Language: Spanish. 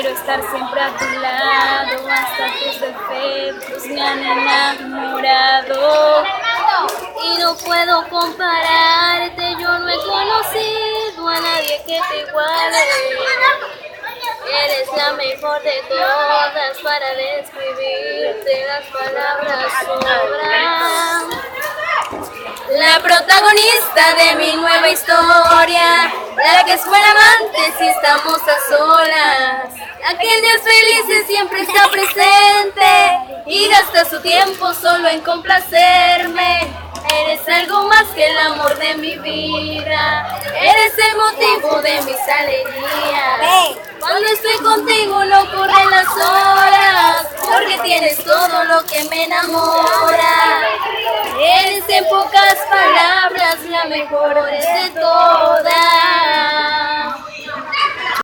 Quiero estar siempre a tu lado, hasta tus defectos me han enamorado. Y no puedo compararte, yo no he conocido a nadie que te iguale. Eres la mejor de todas, para describirte las palabras sobran. La protagonista de mi nueva historia, la que fue la amante si estamos a solas. Aquel Dios feliz siempre está presente y gasta su tiempo solo en complacerme. Eres algo más que el amor de mi vida, eres el motivo de mis alegrías. Cuando estoy contigo no corren las horas, porque tienes todo lo que me enamora. Eres en pocas palabras la mejor de todas.